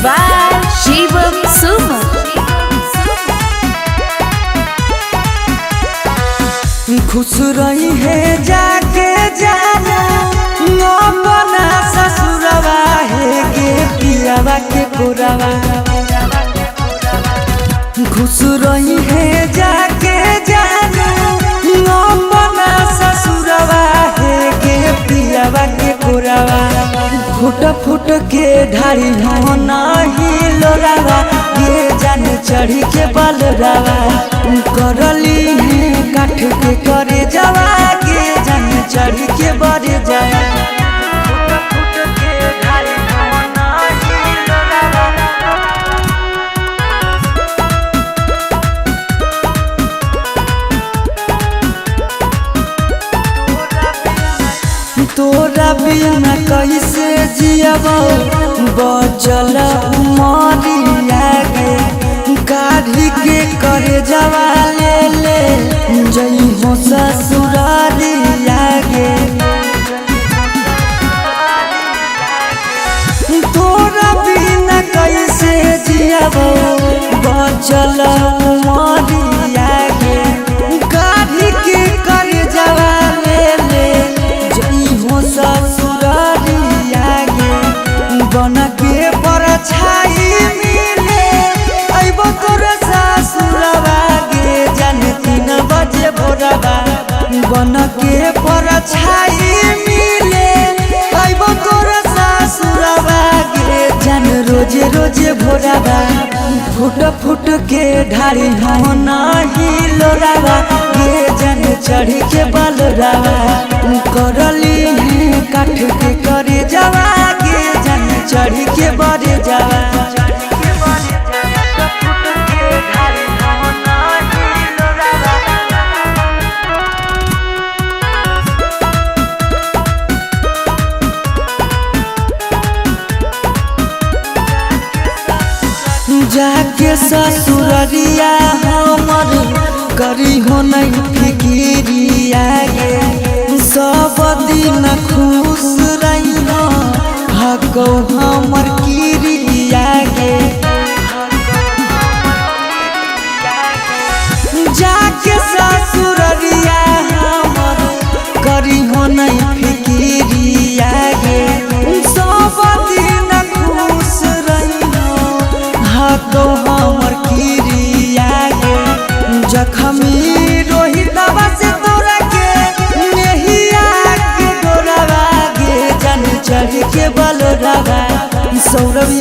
by Shivam Suman. खुश रही है जाके जाना अपना ससुरवा है गे पियावा के पुरवा। खुश रही है जाके जाना अपना ससुरवा है गे पियावा के पुरवा। फुट फुट के ढारी हो नहीं लोरावा ये जान चढ़ी के बलरावा। करली है काठ के करे जावा के जान चढ़ी के बड़े जावा। फुट फुट के ढारी हो नहीं लोरावा। तोरा बिना कैसे जियबो बचल मरिया गे काढ़ी के करे जवा ले ले जई हो ससुरारिया गे। तोरा बिना कैसे जियबो बचल मरिया गे काढ़ी के करे जवा ले ले ससुरारिया गे। बन के परछाई मिले अइबो तोर ससुरवा गे जान 3 बजे भोरवा। बन के परछाई मिले अइबो तोर ससुरवा गे जान रोजे रोजे भोरवा। फुट फुट के ढारी हो नहीं लोरावा गे जान चढ़ी के बलरावा। करली है काठ के करे जावा गे जान चढ़ी के बड़े जावा। जाके ससुररिया हमर करी हो नहीं फिकिरिया गे सब दिन खुश रही हो हको हमर किरिया गे। जाके ससुररिया हमर करी हो नहीं फिकिरिया गे सब दिन खुश रही हो हको हमर किरिया गे। जखमी रोहितवा से तोरा के नेहिया के डोरावा गे जान चढ़ी के बलरावा। सौरभ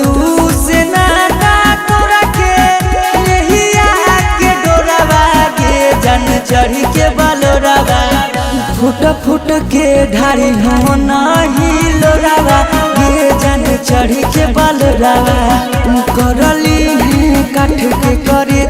से नाता तोरा के नेहिया के डोरावा गे जान चढ़ी के बलरावा। फुट फुट के ढारी हो नहीं लोरावा गे जान चढ़ी के बलरावा। करली है काठ के करे